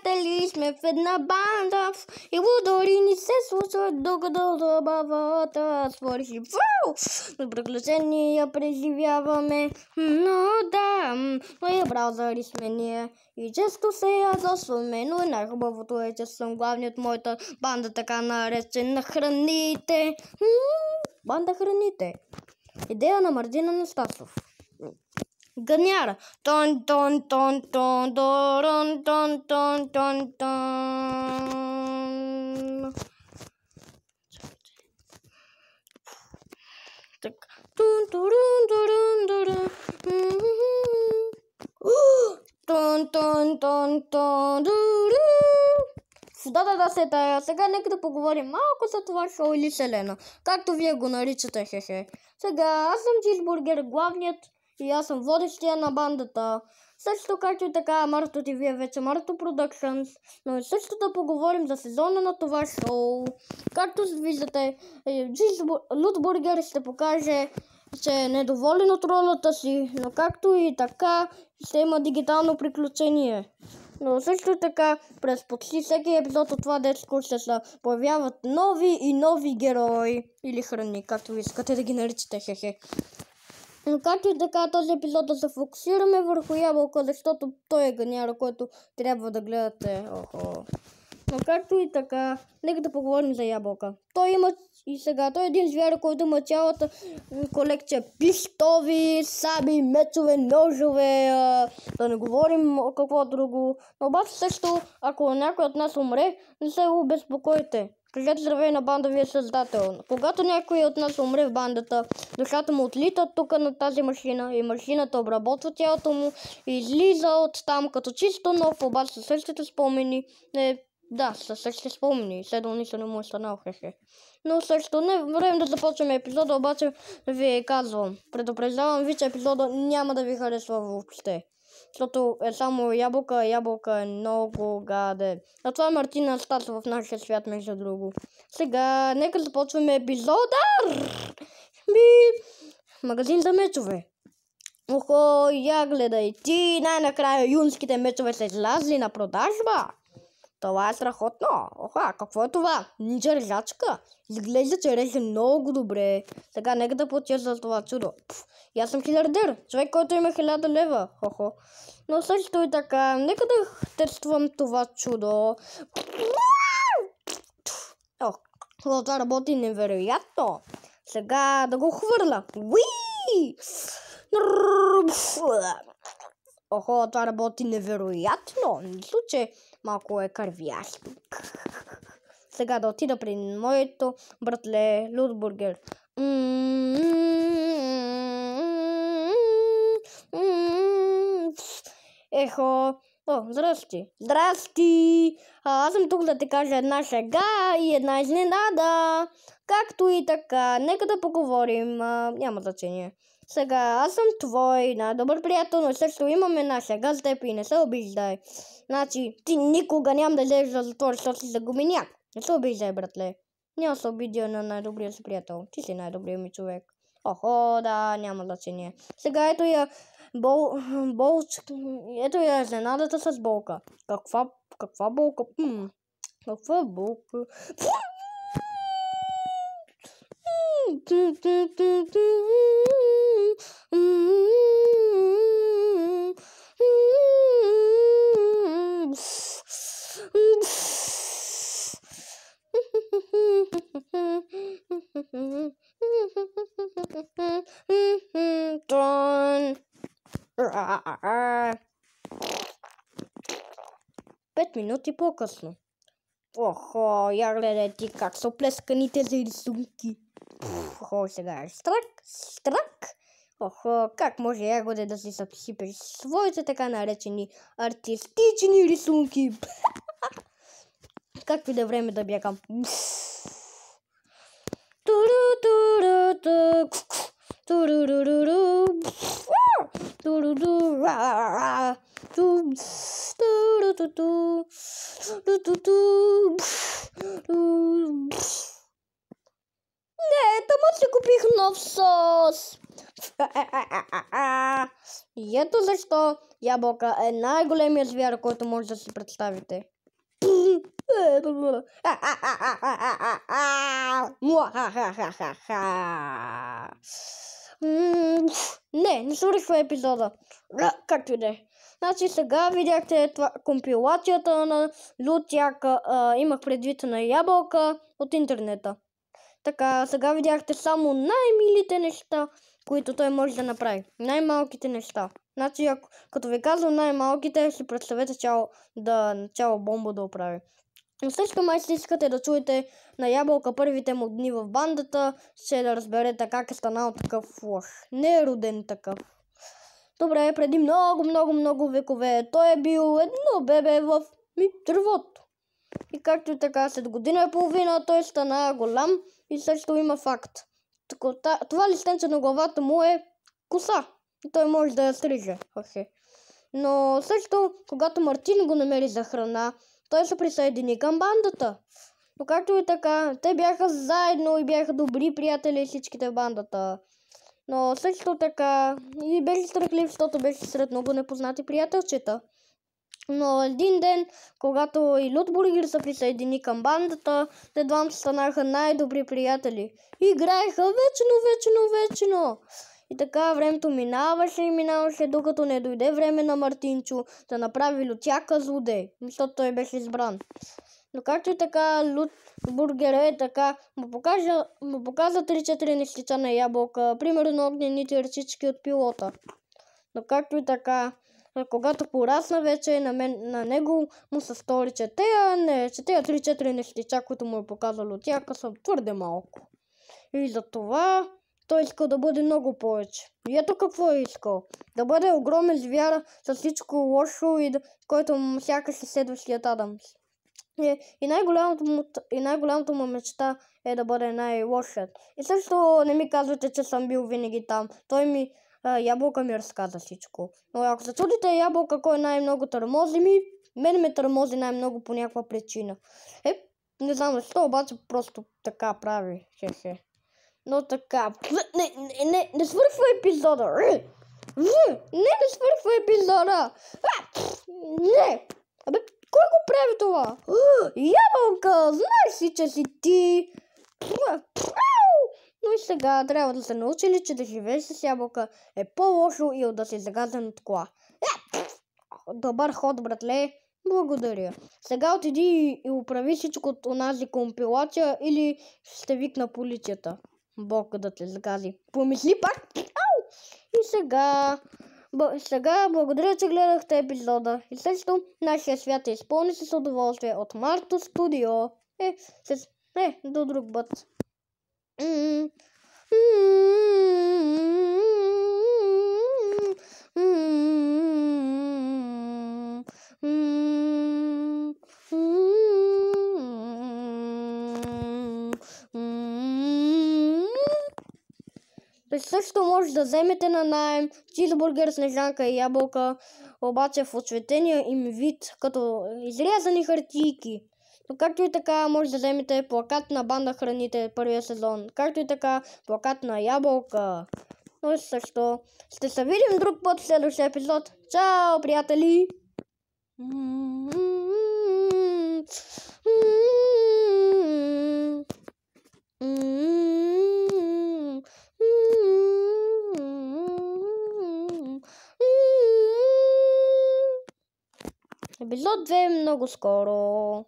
приятели сме в една банда и лудори ни се случват, докато забавата свърши. На приключения преживяваме, но да, моя браузъри сме ние и често се ядосваме, но най-хубавото е, че съм главният моята банда, така наречена Храните. Банда Храните. Идея на Мартин Анастасов. Ганяра. Тон, тон, тон, тон, дорон, тон, тон, тон, тон. Так. Тун, турун, турун, турун. Тон, тон, тон, тон, турун. Да, сета. Сега нека да поговорим малко за това шоу или Селена. Както вие го наричате, хе-хе. Сега аз съм Чизбургер, главният и аз съм водещия на бандата. Също както и така Марто ТВ е вече Марто Productions. Но и също да поговорим за сезона на това шоу. Както виждате, Лутбургер ще покаже, че е недоволен от ролята си, но както и така ще има дигитално приключение. Но също така през почти всеки епизод от това детско ще се появяват нови и нови герои или храни, както ви искате да ги наричате, хе-хе. Но както и така този епизод да се фокусираме върху Ябълка, защото той е Ганяра, който трябва да гледате. Но както и така, нека да поговорим за Ябълка. Той има и сега, той е един звяр, който има цялата колекция пистови, саби, мечове, ножове, да не говорим какво друго. Но обаче също, ако някой от нас умре, не се го безпокойте. Кажете здравей на бандовия създател. Когато някой от нас умре в бандата, душата му отлита тук на тази машина и машината обработва тялото му и излиза от там като чисто нов, обаче със същите спомени. Да, със същите спомени. Следвал нищо не му е станал, хе-хе. Но също не време да започваме епизода, обаче ви казвам. Предупреждавам ви, че епизода няма да ви харесва въобще. Защото е само ябълка е много гаден. А това е Мартин Анастасов в нашия свят, между друго. Сега, нека започваме епизода. Магазин за мечове. Охо, я гледай ти, най-накрая юнските мечове са излязли на продажба. Това е страхотно. Оха, какво е това? Нинджа резачка. Изглежда, че реже много добре. Сега нека да платя за това чудо. И аз съм хилиардер. Човек, който има 1000 лева. Хо-хо. Но също и така, нека да тествам това чудо. Това работи невероятно. Сега да го хвърля. Уи! Охо, това работи невероятно. Мисля, че малко е кървящо. Сега да отида при моето братле Лутбургер. Ехо. О, здрасти. Здрасти. Аз съм тук да ти кажа една шега и една изненада. Както и така, нека да поговорим. Няма значение. Сега, аз съм твой най-добър приятел, но също имам една шега с теб и не се обиждай. Значи, ти никога няма да излезеш за затвор, защото си загубеняк. Не се обиждай, братле. Няма се обидя на най-добрия си приятел. Ти си най-добрият ми човек. Охо, да, няма значение. Сега ето я ето я изненадата с болка. Каква болка? Каква болка? Пет минути по-късно. Охо, я гледай ти как са оплесканите за рисунки. Охо, сега е страк. Охо, как може Ягоде да си съсипеш своите така наречени артистични рисунки? Как ви да време да бягам? Не, тама си купих нов сос. И ето защо ябълка е най-големият звяр, който може да си представите. Не свършва епизода. Както и да е. Значи сега видяхте компилацията на Лутяка, имах предвид на ябълка от интернета. Така, сега видяхте само най-милите неща, които той може да направи. Най-малките неща. Значи, като ви казвам най-малките, си представете цяло бомба да оправи. Но също май си искате да чуете на ябълка първите му дни в бандата, ще да разберете как е станал такъв лъж. Не е роден такъв. Добре, преди много векове той е бил едно бебе в дървото. И както и така, след година и половина той стана голям и също има факт. Това листенце на главата му е коса. И той може да я стриже. Но също, когато Мартин го намери за храна, той се присъедини към бандата. Но както и така, те бяха заедно и бяха добри приятели всичките в бандата. Но също така и беше страхлив, защото беше сред много непознати приятелчета. Но един ден, когато и Лютбургер се присъедини към бандата, те двамата станаха най-добри приятели. И играеха вечно. И така времето минаваше, докато не дойде време на Мартинчо да направи Лютяка злодей, защото той беше избран. Но както и така, Лютбургер му показа 3-4 нещица на ябълка, примерно огнените ръчички от пилота. Но както и така, когато порасна вече, на него му се стори, че тези 3-4 нещича, които му е показал Лютяка, са твърде малко. И затова той искал да бъде много повече. И ето какво е искал. Да бъде огромен звяр с всичко лошо, който сякаш е следващият Адамс. И най-голямата му мечта е да бъде най-лошият. И също не ми казвате, че съм бил винаги там. Ябълка ми разказа всичко. Но ако се чудите ябълка кой най-много търмози, мен ме търмози най-много по някаква причина. Не знам защо, обаче просто така прави. Но така. Не свършва епизода. Не свършва епизода. Не. Кой го прави това? Ябълка, знаеш си, че си ти. Но и сега трябва да се научили, че да живееш с ябълка е по-лошо и да си загазен от кола. Добър ход, братле. Благодаря. Сега отиди и оправи всичко от онази компилация или ще викна полицията. Бог да те загази. Помисли пак. И сега благодаря, че гледахте епизода. И също нашия свят е изпълни с удоволствие от Марто Студио. До друг път. Също може да вземете на наем чизбургер, снежанка и ябълка, обаче в отцветения им вид, като изрязани хартийки. Но както и така може да вземете плакат на банда храните първия сезон, както и така плакат на ябълка. Но също ще се видим друг път в следващия епизод. Чао, приятели! Епизод 2 много скоро.